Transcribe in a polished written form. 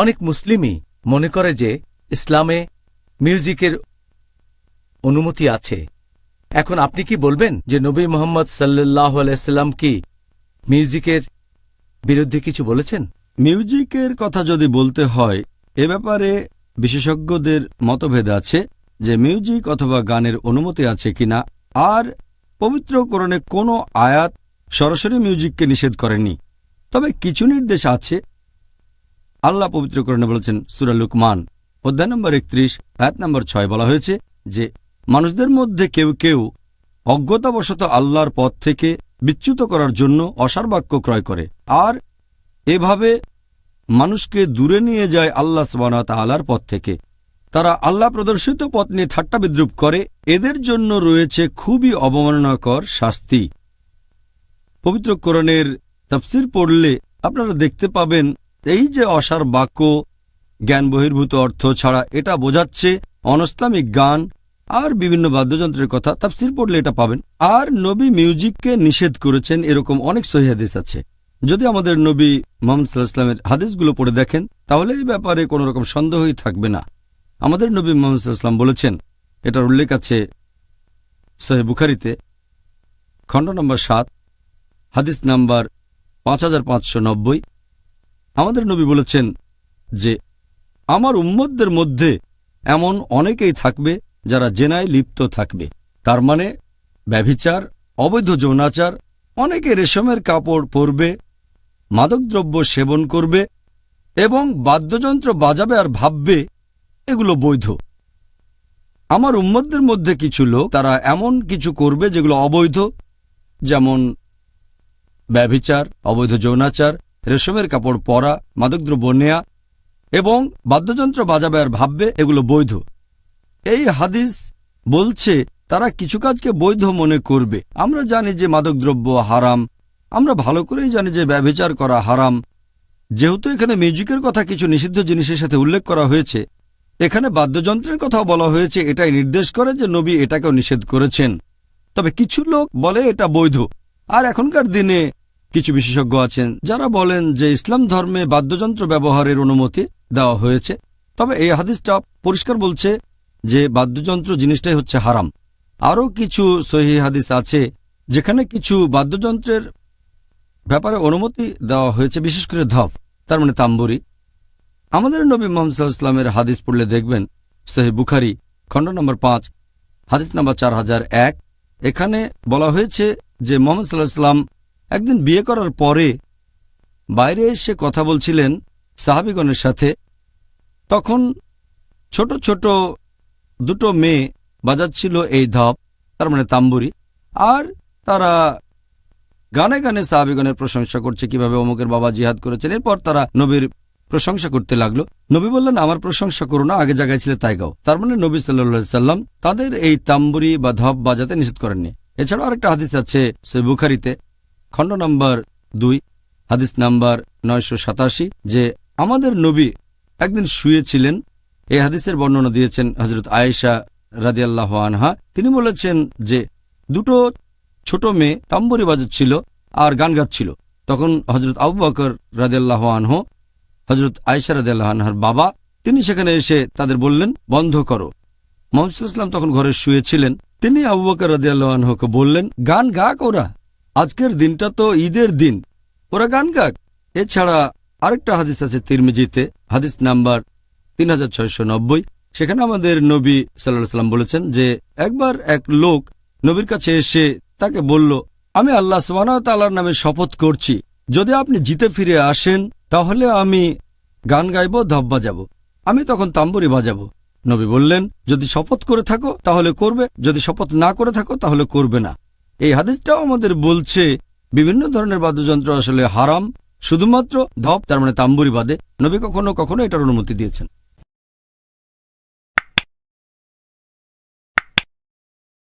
অনেক মুসলিমই মনে করে যে ইসলামে মিউজিকের অনুমতি আছে। এখন আপনি কি বলবেন যে নবী মুহাম্মদ সাল্লাল্লাহু আলাইহি সাল্লাম কি মিউজিকের বিরুদ্ধে কিছু বলেছেন? মিউজিকের কথা যদি বলতে হয়, এ ব্যাপারে বিশেষজ্ঞদের মতভেদ আছে যে মিউজিক অথবা গানের অনুমতি আছে কিনা। আর পবিত্র কোরআনে কোনো আয়াত সরাসরি মিউজিককে নিষেধ করেনি, তবে কিছু নির্দেশ আছে। আল্লাহ পবিত্র কোরআনে বলেছেন, সূরা লুকমান অধ্যায় নম্বর 31 আয়াত নম্বর 6 বলা হয়েছে যে মানুষদের মধ্যে কেউ কেউ অজ্ঞতাবশত আল্লাহর পথ থেকে বিচ্যুত করার জন্য অসার বাক্য ক্রয় করে, আর এভাবে মানুষকে দূরে নিয়ে যায় আল্লাহ সুবহানাহু ওয়া তাআলার পথ থেকে। তারা আল্লাহ প্রদর্শিত পথ নিয়ে ঠাট্টা বিদ্রূপ করে, এদের জন্য রয়েছে খুবই অবমাননাকর শাস্তি। পবিত্র কোরআনের তাফসীর পড়লে আপনারা দেখতে পাবেন এই যে অসার বাক্য জ্ঞান বহির্ভূত অর্থ ছাড়া, এটা বোঝাচ্ছে অনইসলামিক গান আর বিভিন্ন বাদ্যযন্ত্রের কথা। তাফসীর পড়লে এটা পাবেন। আর নবী মিউজিককে নিষেধ করেছেন এরকম অনেক সহিহ হাদিস আছে। যদি আমাদের নবী মুহাম্মদ সাল্লাল্লাহু আলাইহি ওয়াসাল্লামের হাদিসগুলো পড়ে দেখেন, তাহলে এই ব্যাপারে কোনো রকম সন্দেহই থাকবে না। আমাদের নবী মুহাম্মদ সাল্লাল্লাহু আলাইহি ওয়াসাল্লাম বলেছেন, এটার উল্লেখ আছে সহিহ বুখারীতে খণ্ড নম্বর 7 হাদিস নাম্বার 5590। আমাদের নবী বলেছেন যে আমার উম্মতদের মধ্যে এমন অনেকেই থাকবে যারা জেনায় লিপ্ত থাকবে। তার মানে ব্যভিচার, অবৈধ যৌনাচার, অনেকে রেশমের কাপড় পরবে, মাদকদ্রব্য সেবন করবে এবং বাদ্যযন্ত্র বাজাবে আর ভাববে এগুলো বৈধ। আমার উম্মতদের মধ্যে কিছু লোক তারা এমন কিছু করবে যেগুলো অবৈধ, যেমন ব্যভিচার, অবৈধ যৌনাচার, রেশমের কাপড় পরা, মাদকদ্রব্য নেয়া এবং বাদ্যযন্ত্র বাজাবে আর ভাববে এগুলো বৈধ। এই হাদিস বলছে তারা কিছু কাজকে বৈধ মনে করবে। আমরা জানি যে মাদকদ্রব্য হারাম, আমরা ভালো করেই জানি যে ব্যভিচার করা হারাম। যেহেতু এখানে মিউজিকের কথা কিছু নিষিদ্ধ জিনিসের সাথে উল্লেখ করা হয়েছে, এখানে বাদ্যযন্ত্রের কথাও বলা হয়েছে, এটাই নির্দেশ করে যে নবী এটাকেও নিষেধ করেছেন। তবে কিছু লোক বলে এটা বৈধ। আর এখনকার দিনে কিছু বিশেষজ্ঞ আছেন যারা বলেন যে ইসলাম ধর্মে বাদ্যযন্ত্র ব্যবহারের অনুমতি দেওয়া হয়েছে, তবে এই হাদিসটা পরিষ্কার বলছে যে বাদ্যযন্ত্র জিনিসটাই হচ্ছে হারাম। আরও কিছু সহিহ হাদিস আছে যেখানে কিছু বাদ্যযন্ত্রের ব্যাপারে অনুমতি দেওয়া হয়েছে, বিশেষ করে ধপ, তার মানে তাম্বুরি। আমাদের নবী মুহাম্মদ সাল্লাল্লাহু আলাইহি ওয়াসাল্লামের হাদিস পড়লে দেখবেন সহিহ বুখারী খণ্ড নম্বর 5 হাদিস নম্বর 4001। এখানে বলা হয়েছে যে মুহাম্মদ সাল্লাল্লাহু আলাইহি ওয়াসাল্লাম একদিন বিয়ে করার পরে বাইরে এসে কথা বলছিলেন সাহাবীগণের সাথে। তখন ছোট ছোট দুটো মেয়ে বাজাচ্ছিল এই ধপ, তার মানে তাম্বুরি, আর তারা গানে গানে সাহাবীগণের প্রশংসা করছে কিভাবে অমুকের বাবা জিহাদ করেছেন। এরপর তারা নবীর প্রশংসা করতে লাগলো। নবী বললেন, আমার প্রশংসা করো না, আগে জায়গায় ছিলে তাই গাও। তার মানে নবী সাল্লাল্লাহু আলাইহি সাল্লাম তাদের এই তাম্বুরি বা ধপ বাজাতে নিষেধ করেননি। এছাড়াও আরেকটা হাদিস আছে সহিহ বুখারীতে খণ্ড নম্বর 2 হাদিস নাম্বার 987 যে আমাদের নবী একদিন শুয়েছিলেন। এই হাদিসের বর্ণনা দিয়েছেন হযরত আয়েশা রাদিয়াল্লাহু আনহা। তিনি বলেছেন যে দুটো ছোট মেয়ে তাম্বুরি বাজাচ্ছিল আর গান গাচ্ছিল। তখন হযরত আবু বকর রাদিয়াল্লাহু আনহু, হযরত আয়েশা রাদিয়াল্লাহু আনহার বাবা, তিনি সেখানে এসে তাদের বললেন, বন্ধ করো। মুহাম্মদ সাল্লাল্লাহু আলাইহি ওয়াসাল্লাম তখন ঘরে শুয়েছিলেন। তিনি আবু বকর রাদিয়াল্লাহু আনহুকে বললেন, গান গাক ওরা, আজকের দিনটা তো ঈদের দিন, ওরা গান গাক। এছাড়া আরেকটা হাদিস আছে তিরমিজিতে হাদিস নাম্বার 3690। সেখানে আমাদের নবী সাল্লাল্লাহু আলাইহি ওয়াসাল্লাম বলেছেন যে একবার এক লোক নবীর কাছে এসে তাকে বলল, আমি আল্লাহ সুবহানাহু ওয়া তাআলার নামে শপথ করছি, যদি আপনি জিতে ফিরে আসেন তাহলে আমি গান গাইব, ধপ বাজাবো, আমি তখন তাম্বুরি বাজাবো। নবী বললেন, যদি শপথ করে থাকো তাহলে করবে, যদি শপথ না করে থাকো তাহলে করবে না। এই হাদিসটাও আমাদের বলছে বিভিন্ন ধরনের বাদ্যযন্ত্র আসলে হারাম, শুধুমাত্র ধপ, তার মানে তাম্বুরি বাদে। নবী কখনো কখনো এটার অনুমতি দিয়েছেন।